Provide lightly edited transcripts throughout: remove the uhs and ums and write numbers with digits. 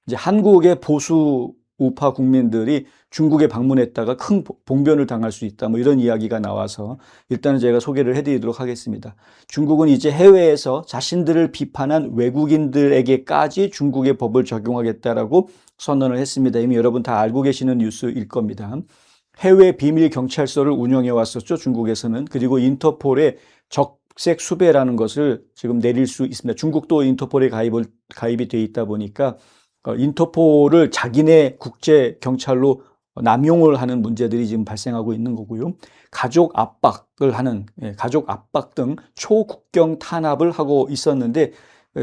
이제 한국의 보수 우파 국민들이 중국에 방문했다가 큰 봉변을 당할 수 있다. 뭐 이런 이야기가 나와서 일단은 제가 소개를 해드리도록 하겠습니다. 중국은 이제 해외에서 자신들을 비판한 외국인들에게까지 중국의 법을 적용하겠다라고 선언을 했습니다. 이미 여러분 다 알고 계시는 뉴스일 겁니다. 해외 비밀 경찰서를 운영해 왔었죠, 중국에서는. 그리고 인터폴의 적색 수배라는 것을 지금 내릴 수 있습니다. 중국도 인터폴에 가입이 돼 있다 보니까 인터폴을 자기네 국제 경찰로 남용을 하는 문제들이 지금 발생하고 있는 거고요. 가족 압박을 하는, 가족 압박 등 초국경 탄압을 하고 있었는데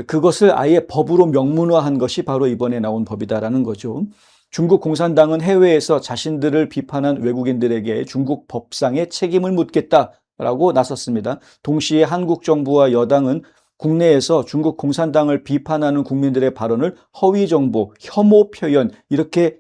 그것을 아예 법으로 명문화한 것이 바로 이번에 나온 법이다라는 거죠. 중국 공산당은 해외에서 자신들을 비판한 외국인들에게 중국 법상의 책임을 묻겠다라고 나섰습니다. 동시에 한국 정부와 여당은 국내에서 중국 공산당을 비판하는 국민들의 발언을 허위 정보, 혐오 표현 이렇게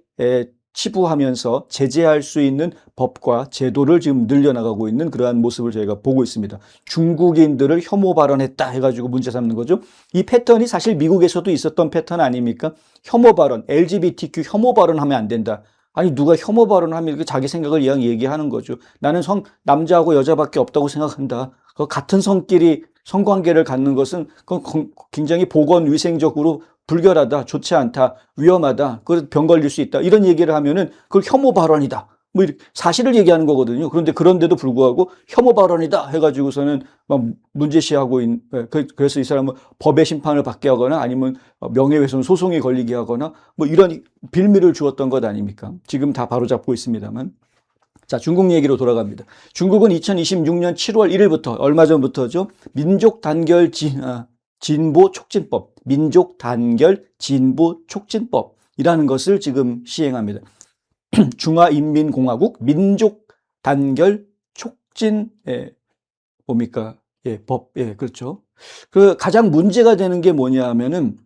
치부하면서 제재할 수 있는 법과 제도를 지금 늘려나가고 있는 그러한 모습을 저희가 보고 있습니다. 중국인들을 혐오 발언했다 해가지고 문제 삼는 거죠. 이 패턴이 사실 미국에서도 있었던 패턴 아닙니까? 혐오 발언, LGBTQ 혐오 발언하면 안 된다. 아니 누가 혐오 발언하면 이렇게 자기 생각을 얘기하는 거죠. 나는 남자하고 여자밖에 없다고 생각한다. 같은 성끼리 성관계를 갖는 것은 굉장히 보건위생적으로 불결하다, 좋지 않다, 위험하다, 그래서 병 걸릴 수 있다. 이런 얘기를 하면은 그걸 혐오 발언이다. 뭐 이렇게 사실을 얘기하는 거거든요. 그런데도 불구하고 혐오 발언이다 해가지고서는 막 문제시하고 그래서 이 사람은 법의 심판을 받게 하거나 아니면 명예훼손 소송이 걸리게 하거나 뭐 이런 빌미를 주었던 것 아닙니까? 지금 다 바로잡고 있습니다만. 자, 중국 얘기로 돌아갑니다. 중국은 2026년 7월 1일부터 얼마 전부터죠. 민족 단결 진보 촉진법, 민족 단결 진보 촉진법이라는 것을 지금 시행합니다. 중화인민공화국 민족 단결 촉진 뭡니까? 법. 그렇죠. 그 가장 문제가 되는 게 뭐냐 하면은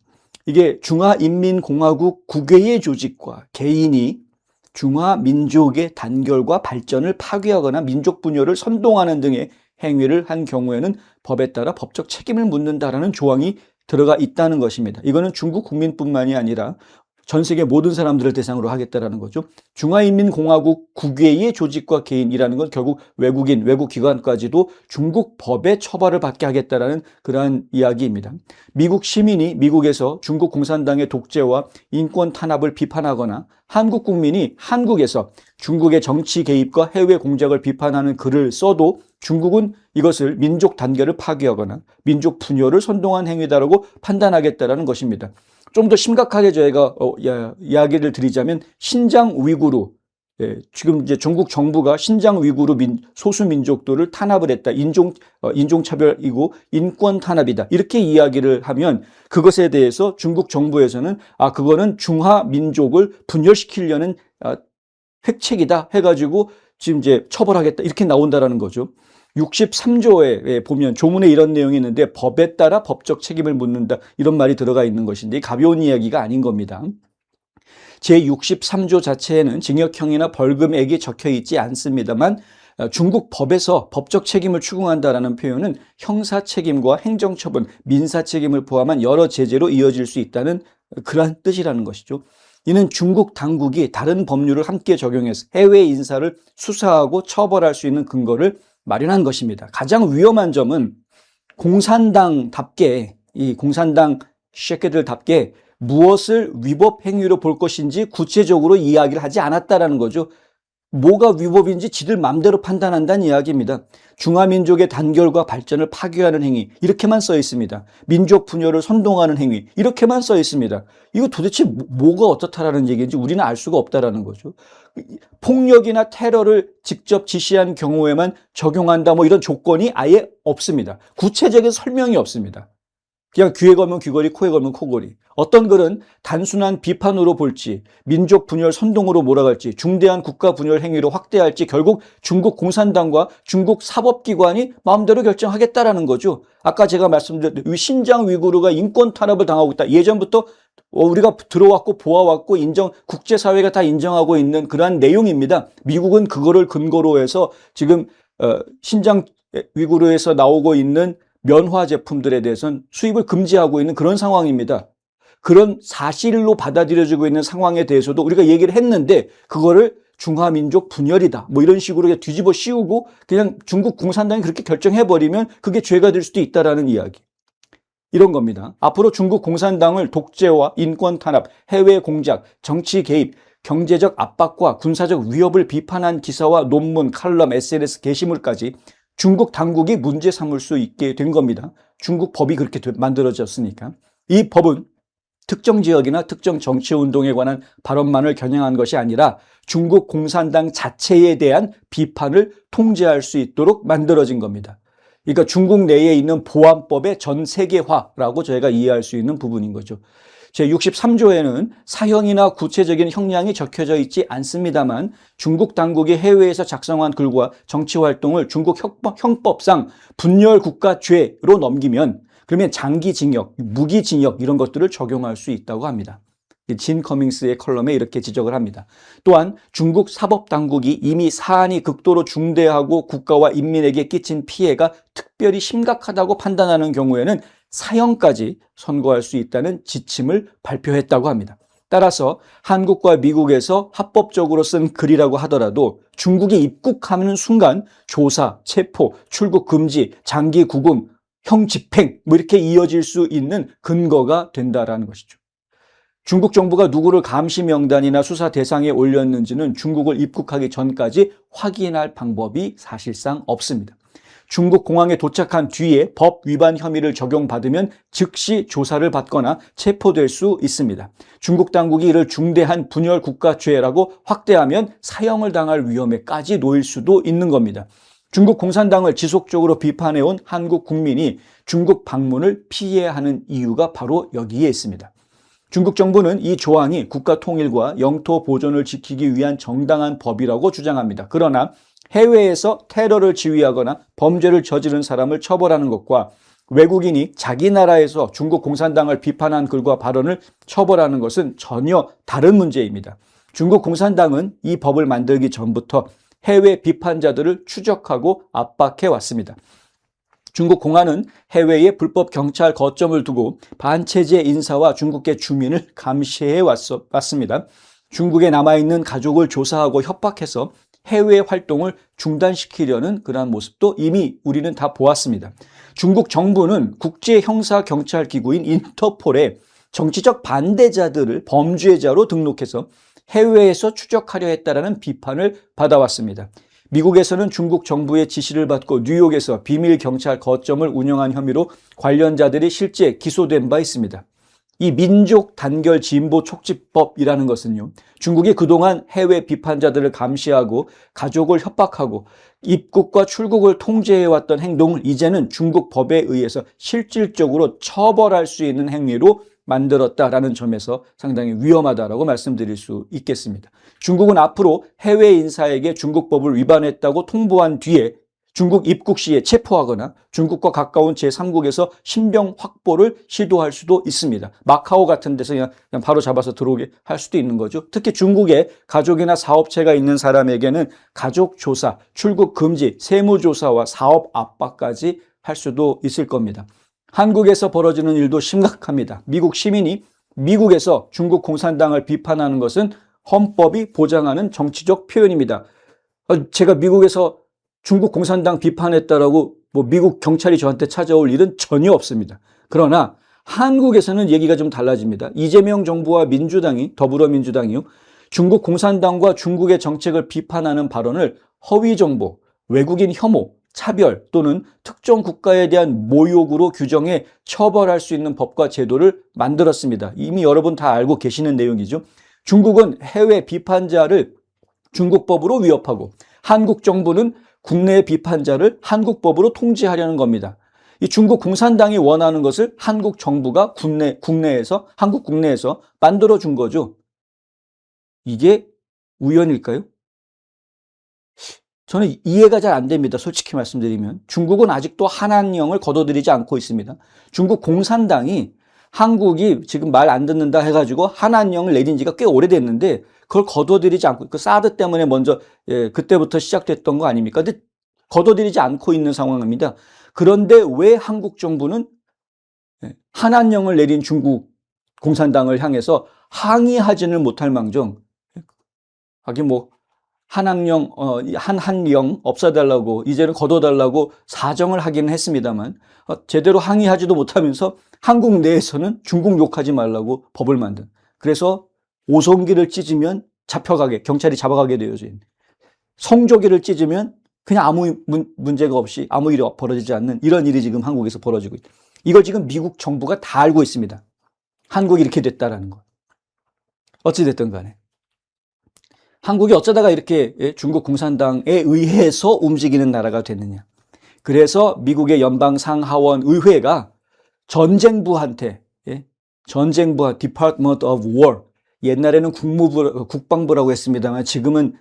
이게 중화인민공화국 국외의 조직과 개인이 중화민족의 단결과 발전을 파괴하거나 민족 분열을 선동하는 등의 행위를 한 경우에는 법에 따라 법적 책임을 묻는다라는 조항이 들어가 있다는 것입니다. 이거는 중국 국민뿐만이 아니라 전 세계 모든 사람들을 대상으로 하겠다라는 거죠. 중화인민공화국 국외의 조직과 개인이라는 건 결국 외국인, 외국기관까지도 중국 법의 처벌을 받게 하겠다라는 그러한 이야기입니다. 미국 시민이 미국에서 중국 공산당의 독재와 인권 탄압을 비판하거나 한국 국민이 한국에서 중국의 정치 개입과 해외 공작을 비판하는 글을 써도 중국은 이것을 민족 단결을 파괴하거나 민족 분열을 선동한 행위다라고 판단하겠다라는 것입니다. 좀 더 심각하게 저희가 이야기를 드리자면 신장 위구르, 지금 이제 중국 정부가 신장 위구르 소수 민족들을 탄압을 했다. 인종차별이고 인권 탄압이다. 이렇게 이야기를 하면 그것에 대해서 중국 정부에서는 그거는 중화 민족을 분열시키려는 획책이다 해가지고 지금 이제 처벌하겠다. 이렇게 나온다라는 거죠. 63조에 보면 조문에 이런 내용이 있는데 법에 따라 법적 책임을 묻는다 이런 말이 들어가 있는 것인데 가벼운 이야기가 아닌 겁니다. 제63조 자체에는 징역형이나 벌금액이 적혀 있지 않습니다만 중국 법에서 법적 책임을 추궁한다라는 표현은 형사 책임과 행정처분, 민사 책임을 포함한 여러 제재로 이어질 수 있다는 그러한 뜻이라는 것이죠. 이는 중국 당국이 다른 법률을 함께 적용해서 해외 인사를 수사하고 처벌할 수 있는 근거를 마련한 것입니다. 가장 위험한 점은 공산당답게 이 공산당 쉐케들답게 무엇을 위법 행위로 볼 것인지 구체적으로 이야기를 하지 않았다라는 거죠. 뭐가 위법인지 지들 마음대로 판단한다는 이야기입니다. 중화민족의 단결과 발전을 파괴하는 행위 이렇게만 써 있습니다. 민족 분열을 선동하는 행위 이렇게만 써 있습니다. 이거 도대체 뭐가 어떻다라는 얘기인지 우리는 알 수가 없다라는 거죠. 폭력이나 테러를 직접 지시한 경우에만 적용한다 뭐 이런 조건이 아예 없습니다. 구체적인 설명이 없습니다. 그냥 귀에 걸면 귀걸이, 코에 걸면 코걸이. 어떤 글은 단순한 비판으로 볼지, 민족 분열 선동으로 몰아갈지, 중대한 국가 분열 행위로 확대할지 결국 중국 공산당과 중국 사법기관이 마음대로 결정하겠다라는 거죠. 아까 제가 말씀드렸던 신장 위구르가 인권 탄압을 당하고 있다. 예전부터 우리가 들어왔고 보아왔고 국제사회가 다 인정하고 있는 그러한 내용입니다. 미국은 그거를 근거로 해서 지금 신장 위구르에서 나오고 있는 면화 제품들에 대해서는 수입을 금지하고 있는 그런 상황입니다. 그런 사실로 받아들여지고 있는 상황에 대해서도 우리가 얘기를 했는데 그거를 중화민족 분열이다. 뭐 이런 식으로 그냥 뒤집어 씌우고 그냥 중국 공산당이 그렇게 결정해버리면 그게 죄가 될 수도 있다라는 이야기. 이런 겁니다. 앞으로 중국 공산당을 독재와 인권 탄압, 해외 공작, 정치 개입, 경제적 압박과 군사적 위협을 비판한 기사와 논문, 칼럼, SNS 게시물까지 중국 당국이 문제 삼을 수 있게 된 겁니다. 중국 법이 그렇게 만들어졌으니까. 이 법은 특정 지역이나 특정 정치운동에 관한 발언만을 겨냥한 것이 아니라 중국 공산당 자체에 대한 비판을 통제할 수 있도록 만들어진 겁니다. 그러니까 중국 내에 있는 보안법의 전 세계화라고 저희가 이해할 수 있는 부분인 거죠. 제63조에는 사형이나 구체적인 형량이 적혀져 있지 않습니다만 중국 당국이 해외에서 작성한 글과 정치활동을 중국 형법상 분열국가죄로 넘기면 그러면 장기징역, 무기징역 이런 것들을 적용할 수 있다고 합니다. 진 커밍스의 컬럼에 이렇게 지적을 합니다. 또한 중국 사법당국이 이미 사안이 극도로 중대하고 국가와 인민에게 끼친 피해가 특별히 심각하다고 판단하는 경우에는 사형까지 선고할 수 있다는 지침을 발표했다고 합니다. 따라서 한국과 미국에서 합법적으로 쓴 글이라고 하더라도 중국에 입국하는 순간 조사, 체포, 출국 금지, 장기 구금, 형 집행 뭐 이렇게 이어질 수 있는 근거가 된다라는 것이죠. 중국 정부가 누구를 감시 명단이나 수사 대상에 올렸는지는 중국을 입국하기 전까지 확인할 방법이 사실상 없습니다. 중국 공항에 도착한 뒤에 법 위반 혐의를 적용받으면 즉시 조사를 받거나 체포될 수 있습니다. 중국 당국이 이를 중대한 분열 국가죄라고 확대하면 사형을 당할 위험에까지 놓일 수도 있는 겁니다. 중국 공산당을 지속적으로 비판해온 한국 국민이 중국 방문을 피해야 하는 이유가 바로 여기에 있습니다. 중국 정부는 이 조항이 국가 통일과 영토 보존을 지키기 위한 정당한 법이라고 주장합니다. 그러나 해외에서 테러를 지휘하거나 범죄를 저지른 사람을 처벌하는 것과 외국인이 자기 나라에서 중국 공산당을 비판한 글과 발언을 처벌하는 것은 전혀 다른 문제입니다. 중국 공산당은 이 법을 만들기 전부터 해외 비판자들을 추적하고 압박해 왔습니다. 중국 공안은 해외에 불법 경찰 거점을 두고 반체제 인사와 중국계 주민을 감시해 왔습니다. 중국에 남아있는 가족을 조사하고 협박해서 해외 활동을 중단시키려는 그러한 모습도 이미 우리는 다 보았습니다. 중국 정부는 국제형사경찰기구인 인터폴에 정치적 반대자들을 범죄자로 등록해서 해외에서 추적하려 했다라는 비판을 받아왔습니다. 미국에서는 중국 정부의 지시를 받고 뉴욕에서 비밀 경찰 거점을 운영한 혐의로 관련자들이 실제 기소된 바 있습니다. 이 민족 단결 진보 촉진법이라는 것은요, 중국이 그동안 해외 비판자들을 감시하고 가족을 협박하고 입국과 출국을 통제해왔던 행동을 이제는 중국 법에 의해서 실질적으로 처벌할 수 있는 행위로 만들었다라는 점에서 상당히 위험하다라고 말씀드릴 수 있겠습니다. 중국은 앞으로 해외 인사에게 중국법을 위반했다고 통보한 뒤에 중국 입국 시에 체포하거나 중국과 가까운 제3국에서 신병 확보를 시도할 수도 있습니다. 마카오 같은 데서 그냥 바로 잡아서 들어오게 할 수도 있는 거죠. 특히 중국에 가족이나 사업체가 있는 사람에게는 가족 조사, 출국 금지, 세무 조사와 사업 압박까지 할 수도 있을 겁니다. 한국에서 벌어지는 일도 심각합니다. 미국 시민이 미국에서 중국 공산당을 비판하는 것은 헌법이 보장하는 정치적 표현입니다. 제가 미국에서 중국 공산당 비판했다라고 미국 경찰이 저한테 찾아올 일은 전혀 없습니다. 그러나 한국에서는 얘기가 좀 달라집니다. 이재명 정부와 민주당이, 더불어민주당이요, 중국 공산당과 중국의 정책을 비판하는 발언을 허위 정보, 외국인 혐오, 차별 또는 특정 국가에 대한 모욕으로 규정해 처벌할 수 있는 법과 제도를 만들었습니다. 이미 여러분 다 알고 계시는 내용이죠. 중국은 해외 비판자를 중국법으로 위협하고 한국 정부는 국내 비판자를 한국법으로 통제하려는 겁니다. 이 중국 공산당이 원하는 것을 한국 정부가 한국 국내에서 만들어준 거죠. 이게 우연일까요? 저는 이해가 잘 안 됩니다. 솔직히 말씀드리면. 중국은 아직도 한한령을 거둬들이지 않고 있습니다. 중국 공산당이 한국이 지금 말 안 듣는다 해가지고 한한령을 내린 지가 꽤 오래됐는데 그걸 거둬들이지 않고, 그 사드 때문에 먼저, 그때부터 시작됐던 거 아닙니까? 근데 거둬들이지 않고 있는 상황입니다. 그런데 왜 한국 정부는 한한령을 내린 중국 공산당을 향해서 항의하지는 못할 망정, 하긴 뭐 한학령, 한한령 없애달라고, 이제는 거둬달라고 사정을 하기는 했습니다만, 제대로 항의하지도 못하면서 한국 내에서는 중국 욕하지 말라고 법을 만든. 그래서 오송기를 찢으면 잡혀가게, 경찰이 잡아가게 되어져 있는. 성조기를 찢으면 그냥 아무 문제가 없이 아무 일이 벌어지지 않는 이런 일이 지금 한국에서 벌어지고 있다. 이걸 지금 미국 정부가 다 알고 있습니다. 한국이 이렇게 됐다라는 거. 어찌됐든 간에. 한국이 어쩌다가 이렇게 중국 공산당에 의해서 움직이는 나라가 됐느냐. 그래서 미국의 연방상하원 의회가 전쟁부한테, Department of War, 옛날에는 국방부라고 했습니다만 지금은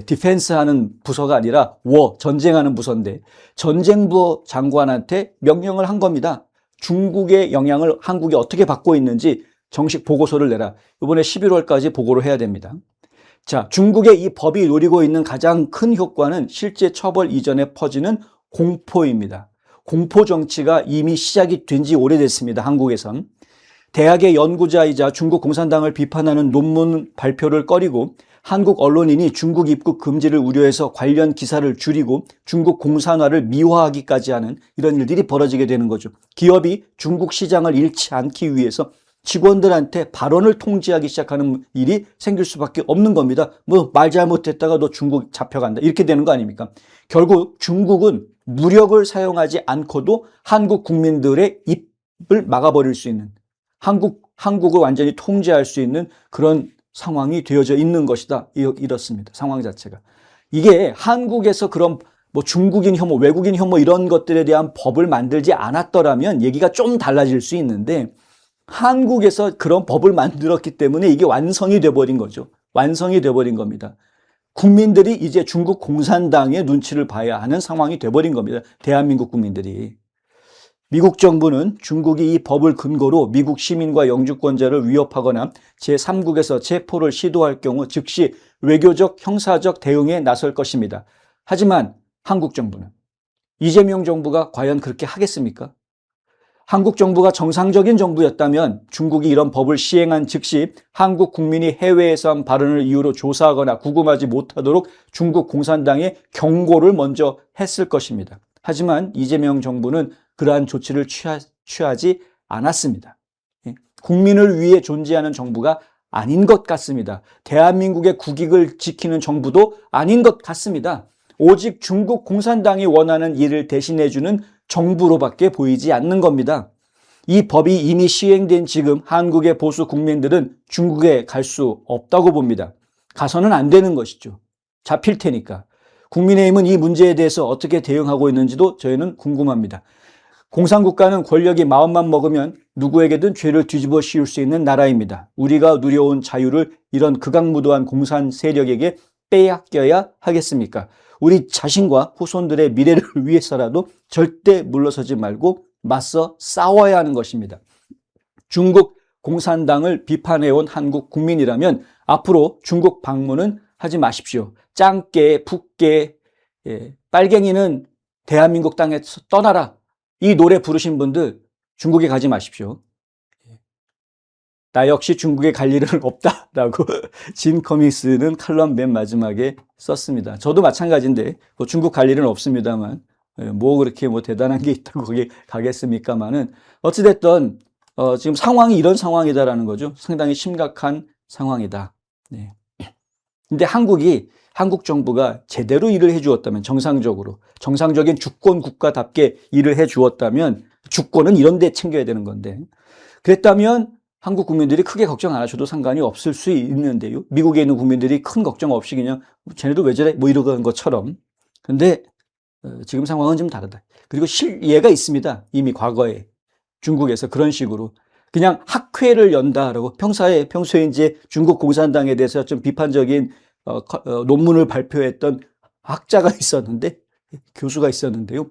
디펜스 하는 부서가 아니라 전쟁하는 부서인데, 전쟁부 장관한테 명령을 한 겁니다. 중국의 영향을 한국이 어떻게 받고 있는지 정식 보고서를 내라. 이번에 11월까지 보고를 해야 됩니다. 자, 중국의 이 법이 노리고 있는 가장 큰 효과는 실제 처벌 이전에 퍼지는 공포입니다. 공포 정치가 이미 시작이 된 지 오래됐습니다. 한국에선. 대학의 연구자이자 중국 공산당을 비판하는 논문 발표를 꺼리고 한국 언론인이 중국 입국 금지를 우려해서 관련 기사를 줄이고 중국 공산화를 미화하기까지 하는 이런 일들이 벌어지게 되는 거죠. 기업이 중국 시장을 잃지 않기 위해서 직원들한테 발언을 통제하기 시작하는 일이 생길 수밖에 없는 겁니다. 뭐 말 잘못했다가 너 중국 잡혀간다 이렇게 되는 거 아닙니까? 결국 중국은 무력을 사용하지 않고도 한국 국민들의 입을 막아버릴 수 있는, 한국을 완전히 통제할 수 있는 그런 상황이 되어져 있는 것이다. 이렇습니다. 상황 자체가. 이게 한국에서 그런 뭐 중국인 혐오, 외국인 혐오 이런 것들에 대한 법을 만들지 않았더라면 얘기가 좀 달라질 수 있는데, 한국에서 그런 법을 만들었기 때문에 이게 완성이 돼버린 거죠. 완성이 돼버린 겁니다. 국민들이 이제 중국 공산당의 눈치를 봐야 하는 상황이 돼버린 겁니다. 대한민국 국민들이. 미국 정부는 중국이 이 법을 근거로 미국 시민과 영주권자를 위협하거나 제3국에서 체포를 시도할 경우 즉시 외교적, 형사적 대응에 나설 것입니다. 하지만 한국 정부는, 이재명 정부가 과연 그렇게 하겠습니까? 한국 정부가 정상적인 정부였다면 중국이 이런 법을 시행한 즉시 한국 국민이 해외에서 한 발언을 이유로 조사하거나 구금하지 못하도록 중국 공산당에 경고를 먼저 했을 것입니다. 하지만 이재명 정부는 그러한 조치를 취하지 않았습니다. 국민을 위해 존재하는 정부가 아닌 것 같습니다. 대한민국의 국익을 지키는 정부도 아닌 것 같습니다. 오직 중국 공산당이 원하는 일을 대신해주는 정부로밖에 보이지 않는 겁니다. 이 법이 이미 시행된 지금 한국의 보수 국민들은 중국에 갈 수 없다고 봅니다. 가서는 안 되는 것이죠. 잡힐 테니까. 국민의힘은 이 문제에 대해서 어떻게 대응하고 있는지도 저희는 궁금합니다. 공산국가는 권력이 마음만 먹으면 누구에게든 죄를 뒤집어 씌울 수 있는 나라입니다. 우리가 누려온 자유를 이런 극악무도한 공산 세력에게 빼앗겨야 하겠습니까? 우리 자신과 후손들의 미래를 위해서라도 절대 물러서지 말고 맞서 싸워야 하는 것입니다. 중국 공산당을 비판해온 한국 국민이라면 앞으로 중국 방문은 하지 마십시오. 짱깨, 풋깨, 빨갱이는 대한민국 땅에서 떠나라. 이 노래 부르신 분들 중국에 가지 마십시오. 나 역시 중국에 갈 일은 없다라고 진 커밍스는 칼럼 맨 마지막에 썼습니다. 저도 마찬가지인데 뭐 중국 갈 일은 없습니다만 뭐 그렇게 뭐 대단한 게 있다고 거기 가겠습니까만은 어찌됐든 지금 상황이 이런 상황이다라는 거죠. 상당히 심각한 상황이다. 네. 근데 한국 정부가 제대로 일을 해주었다면, 정상적인 주권 국가답게 일을 해주었다면, 주권은 이런 데 챙겨야 되는 건데, 그랬다면 한국 국민들이 크게 걱정 안 하셔도 상관이 없을 수 있는데요. 미국에 있는 국민들이 큰 걱정 없이 그냥 쟤네도 왜 저래 뭐 이러는 것처럼. 근데 지금 상황은 좀 다르다. 그리고 예가 있습니다. 이미 과거에 중국에서 그런 식으로 그냥 학회를 연다라고 평소에 이제 중국 공산당에 대해서 좀 비판적인 논문을 발표했던 학자가 있었는데, 교수가 있었는데요.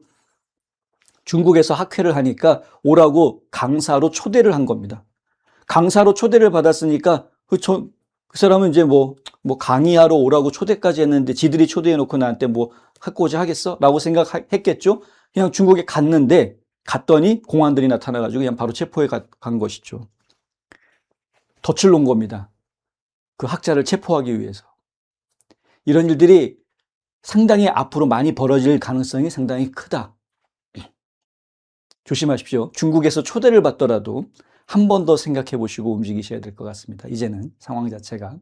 중국에서 학회를 하니까 오라고 강사로 초대를 한 겁니다. 강사로 초대를 받았으니까 그 사람은 이제 뭐 강의하러 오라고 초대까지 했는데 지들이 초대해놓고 나한테 뭐 하고자 하겠어? 라고 생각했겠죠? 그냥 중국에 갔더니 공안들이 나타나가지고 그냥 바로 체포해 간 것이죠. 덫을 놓은 겁니다. 그 학자를 체포하기 위해서. 이런 일들이 상당히 앞으로 많이 벌어질 가능성이 상당히 크다. 조심하십시오. 중국에서 초대를 받더라도 한 번 더 생각해 보시고 움직이셔야 될 것 같습니다. 이제는 상황 자체가.